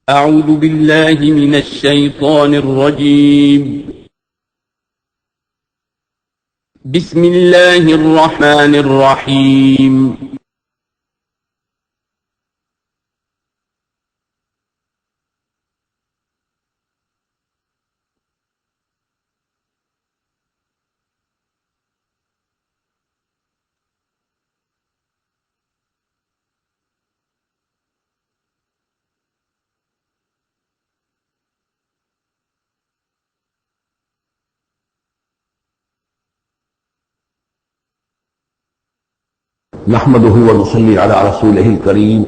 أعوذ بالله من الشيطان الرجيم. بسم الله الرحمن الرحيم. نحمده ونصلي على رسوله الكريم.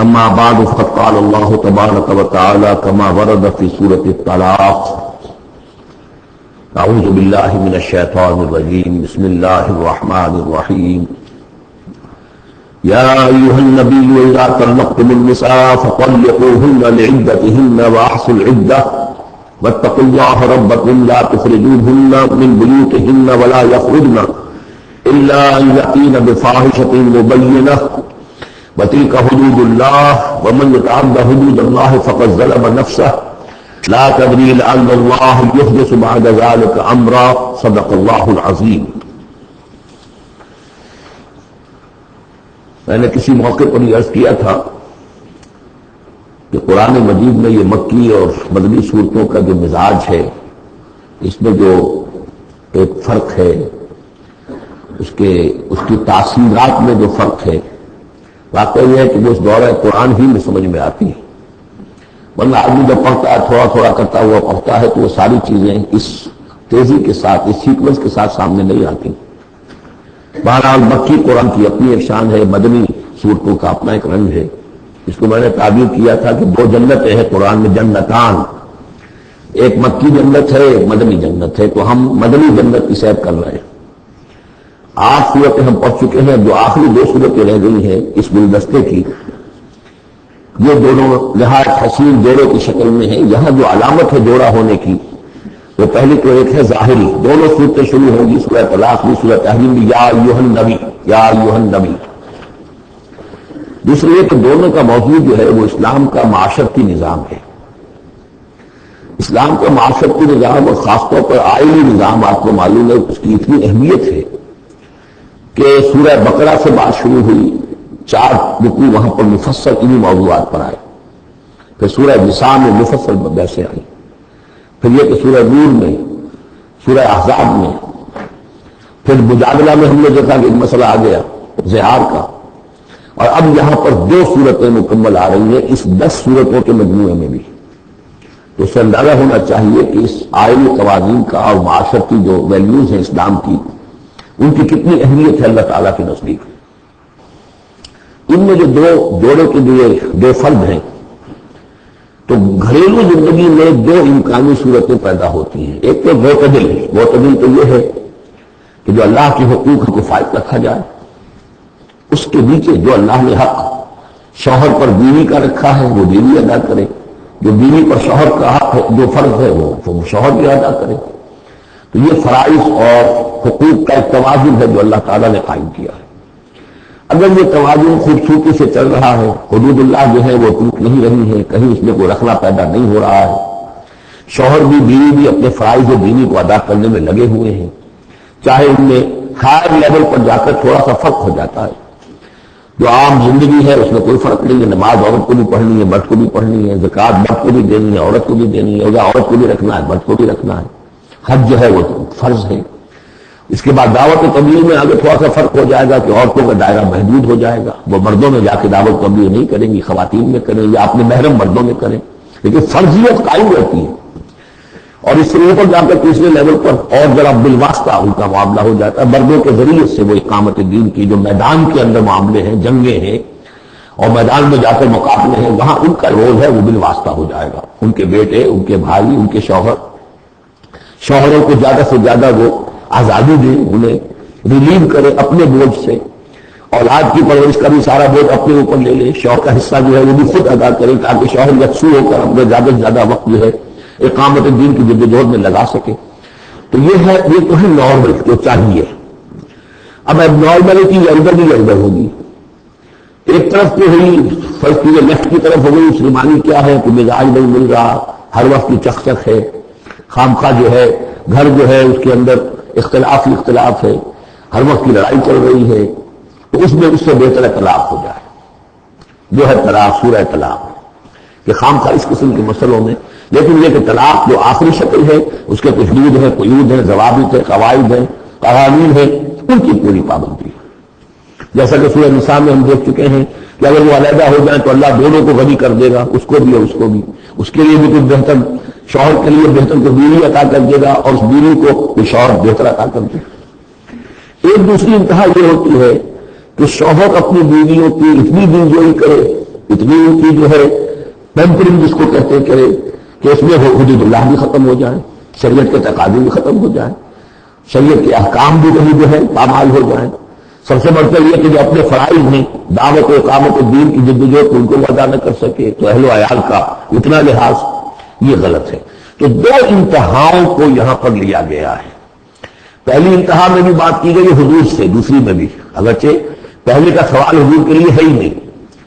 اما بعد فقد قال الله تبارك وتعالى كما ورد في سورة الطلاق: اعوذ بالله من الشيطان الرجيم. بسم الله الرحمن الرحيم. يا ايها النبي اذا طلقتم النساء فطلقوهن لعدتهن واحصوا العدة واتقوا الله ربكم لا تخرجوهن من بيوتهن ولا يخرجن إلا أن يأتين بفاحشة مبينة وتلك حدود الله ومن يتعد حدود الله فقد ظلم نفسه لا تدري لعل الله يحدث بعد ذلك أمرا. صدق الله العظيم. میں نے کسی موقع پر یہ عرض کیا تھا کہ قرآن مجید میں یہ مکی اور مدنی صورتوں کا جو مزاج ہے، اس میں جو ایک فرق ہے، اس کی تاثیرات میں جو فرق ہے، واقعہ یہ ہے کہ وہ اس دورہ قرآن ہی میں سمجھ میں آتی ہے. ورنہ آدمی جب پڑھتا ہے، تھوڑا تھوڑا کرتا ہوا پڑھتا ہے، تو وہ ساری چیزیں اس تیزی کے ساتھ، اس سیکوینس کے ساتھ سامنے نہیں آتی. بہرحال مکی قرآن کی اپنی ایک شان ہے، مدنی صورتوں کا اپنا ایک رنگ ہے. اس کو میں نے تعبیر کیا تھا کہ دو جنتیں ہیں قرآن میں، جنتان. ایک مکی جنت ہے، ایک مدنی جنت ہے. تو ہم مدنی جنت کی سیر کر رہے ہیں. 8 صورتیں ہم پڑھ چکے ہیں. جو آخری 2 صورتیں رہ گئی ہیں اس گلدستے کی، یہ دونوں نہایت حسین جوڑے کی شکل میں ہیں. یہاں جو علامت ہے جوڑا ہونے کی، وہ پہلی تو ایک ہے ظاہری. دونوں صورتیں شروع ہوں گی، سورہ طلاق بھی، سورہ تحریم بھی، یا ایھا النبی، یا ایھا النبی. دوسری یہ کہ دونوں کا موضوع جو ہے وہ اسلام کا معاشرتی نظام ہے. اسلام کا معاشرتی نظام اور خاص طور پر آئینی نظام، آپ کو معلوم ہے اس کی اتنی اہمیت ہے کہ سورہ بقرہ سے بات شروع ہوئی، 4 رکوع وہاں پر مفصل انہی موضوعات پر آئے. پھر سورہ نساء میں مفصل بحثیں آئیں. پھر یہ کہ سورہ نور میں، سورہ احزاب میں، پھر مجادلہ میں ہم نے دیکھا کہ ایک مسئلہ آ گیا زہار کا. اور اب یہاں پر 2 صورتیں مکمل آ رہی ہیں اس 10 صورتوں کے مجموعے میں بھی. تو اس سے اندازہ ہونا چاہیے کہ اس آئینی قوانین کا اور معاشرتی جو ویلیوز ہیں اسلام کی، ان کی کتنی اہمیت ہے اللہ تعالیٰ کے نزدیک. ان میں جو 2 جوڑے کے لیے 2 فرد ہیں، تو گھریلو زندگی میں 2 امکانی صورتیں پیدا ہوتی ہیں. ایک تو معتدل تو یہ ہے کہ جو اللہ کے حقوق کو فائد رکھا جائے، اس کے نیچے جو اللہ نے حق شوہر پر بیوی کا رکھا ہے وہ بیوی ادا کرے، جو بیوی پر شوہر کا حق ہے، جو فرض ہے وہ شوہر بھی ادا کرے. تو یہ فرائض اور حقوق کا ایک توازن ہے جو اللہ تعالیٰ نے قائم کیا ہے. اگر یہ توازن خوبصورتی سے چل رہا ہے، حدود اللہ جو ہے وہ ٹوٹ نہیں رہی ہے، کہیں اس میں کوئی رخلا پیدا نہیں ہو رہا ہے، شوہر بھی بیوی بھی اپنے فرائض دینی کو ادا کرنے میں لگے ہوئے ہیں، چاہے ان میں ہائر لیول پر جا کر تھوڑا سا فرق ہو جاتا ہے. جو عام زندگی ہے اس میں کوئی فرق نہیں ہے. نماز عورت کو بھی پڑھنی ہے، مرد کو بھی پڑھنی ہے. زکوٰۃ مرد کو بھی دینی ہے، عورت کو بھی دینی ہے. یا عورت کو بھی رکھنا ہے، مرد کو بھی رکھنا ہے. حج جو ہے وہ فرض ہے. اس کے بعد دعوت و تبلیغ میں آگے تھوڑا سا فرق ہو جائے گا کہ عورتوں کا دائرہ محدود ہو جائے گا. وہ مردوں میں جا کے دعوت و تبلیغ نہیں کریں گی، خواتین میں کریں یا اپنے محرم مردوں میں کریں. لیکن فرضیت قائم رہتی ہے. اور اس سے اوپر جا کر تیسرے لیول پر اور ذرا بالواسطہ ان کا معاملہ ہو جاتا ہے. مردوں کے ذریعے سے وہ اقامت دین کی جو میدان کے اندر معاملے ہیں، جنگیں ہیں اور میدان میں جا کر مقابلے ہیں، وہاں ان کا رول ہے وہ بالواسطہ ہو جائے گا. ان کے بیٹے، ان کے بھائی، ان کے شوہروں کو زیادہ سے زیادہ وہ آزادی دیں، انہیں ریلیو کرے اپنے بوجھ سے. اولاد کی پرورش کا بھی سارا بوجھ اپنے اوپر لے لے. شوہر کا حصہ جو ہے وہ بھی خود ادا کرے تاکہ شوہر یکسو ہو کر اپنے زیادہ سے زیادہ وقت جو ہے اقامت دین کی جدوجہد میں لگا سکے. تو یہ تو ہے نارمل جو چاہیے. اب نارملٹی ادھر بھی ادھر ہوگی. ایک طرف تو ہوئی فرض کیجیے لیفٹ کی طرف ہو گئی، اس معنی کیا ہے کہ مزاج نہیں مل رہا، ہر وقت کی چکچک ہے، خامخواہ جو ہے گھر جو ہے اس کے اندر اختلاف ہے، ہر وقت کی لڑائی چل رہی ہے، تو اس میں اس سے بہتر طلاق ہو جائے، جو ہے طلاق سورہ طلاق کہ خامخواہ اس قسم کے مسئلوں میں. لیکن یہ کہ طلاق جو آخری شکل ہے اس کے کچھ حدود ہیں، قیود ہیں، ضوابط ہیں، قواعد ہیں، قوانین ہیں، ان کی پوری پابندی ہے. جیسا کہ سورہ نساء میں ہم دیکھ چکے ہیں کہ اگر وہ علیحدہ ہو جائیں تو اللہ دونوں کو غنی کر دے گا، اس کو بھی اور اس کو بھی، اس کے لیے بھی کچھ بہتر، شوہر کے لیے بہتر کو بیوی عطا کر دے گا اور اس بیوی کو کوئی شوہر بہتر عطا کر دے گا. ایک دوسری انتہا یہ ہوتی ہے کہ شوہر اپنی بیویوں کی اتنی دلجوئی کرے، اتنی ان کی جو ہے پیمپرنگ جس کو کہتے کرے کہ اس میں حدود اللہ بھی ختم ہو جائیں، شریعت کے تقاضے بھی ختم ہو جائیں، شریعت کے احکام بھی کہیں جو ہے پامال ہو جائیں. سب سے بڑھ کر یہ کہ جو اپنے فرائض ہیں، دعوت و اقامت الدین کی جدوجہد ان کو ادا نہ کر سکے، تو اہل و عیال کا اتنا لحاظ، یہ غلط ہے. تو دو انتہاؤں کو یہاں پر لیا گیا ہے. پہلی انتہا میں بھی بات کی گئی حدود سے، دوسری میں بھی، اگرچہ پہلے کا سوال حضور کے لیے ہے ہی نہیں،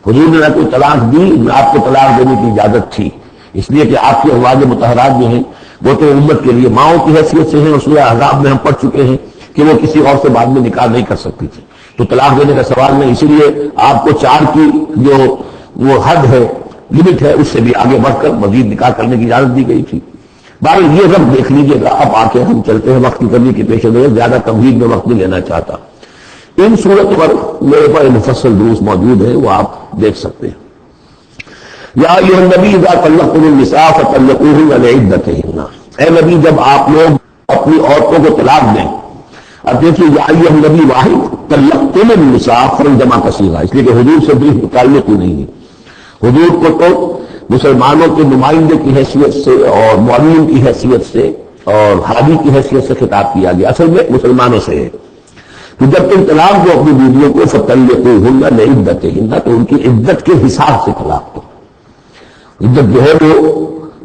حضور نے نہ کوئی طلاق دی نہ آپ کو طلاق دینے کی اجازت تھی، اس لیے کہ آپ کے ازواج مطہرات جو ہیں وہ تو امت کے لیے ماؤں کی حیثیت سے ہیں، اور سورہ احزاب میں ہم پڑھ چکے ہیں کہ وہ کسی اور سے بعد میں نکاح نہیں کر سکتی تھی، تو طلاق دینے کا سوال نہیں. اسی لیے آپ کو 4 کی جو وہ حد ہے، لمٹ ہے، اس سے بھی آگے بڑھ کر مزید نکاح کرنے کی اجازت دی گئی تھی. بہرحال یہ رب دیکھ لیجیے گا. اب آ کے ہم چلتے ہیں وقت کی کمی کی پیش نظر، زیادہ تمہید میں وقت نہیں لینا چاہتا. ان صورت پر میرے پاس مفصل دروس موجود ہیں، وہ آپ دیکھ سکتے ہیں. یا ایھا النبی اذا طلقتم النساء فطلقوهن لعدتهن، اے نبی جب آپ لوگ اپنی عورتوں کو طلاق دیں. اب دیکھیے یا ایھا النبی واحد، طلقتم النساء فرد جمع کا صیغہ، اس لیے کہ حضور سے بھی متعلق ہی نہیں ہے. حضور کو تو مسلمانوں کے نمائندے کی حیثیت سے اور معلم کی حیثیت سے اور ہادی کی حیثیت سے خطاب کیا گیا، اصل میں مسلمانوں سے ہے. تو جب تم طلاق دو اپنی بیویوں کو فطلقوهن لعدتهن، تو ان کی عدت کے حساب سے طلاق دو. عدت جو ہے وہ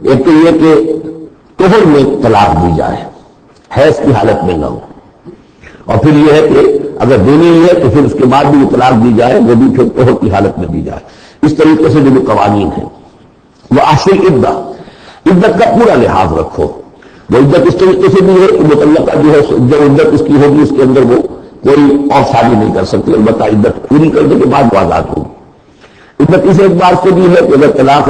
ایک تو یہ کہ طہر میں طلاق دی جائے، حیض کی حالت میں نہ ہو، اور پھر یہ ہے کہ اگر دینی ہے تو پھر اس کے بعد بھی طلاق دی جائے، وہ بھی پھر طہر کی حالت میں دی جائے. اس طریقے سے جو قوانین ہیں وہ عاشر عدت کا پورا لحاظ رکھو. وہ عدت اس طریقے سے بھی ہے کہ مطلقہ جو ہے جو عدت اس کی ہوگی اس کے اندر وہ کوئی اور شادی نہیں کر سکتی، البتہ عدت پوری کرنے کے بعد وہ آزاد ہوگی. عدت اس اعتبار سے بھی ہے کہ اگر طلاق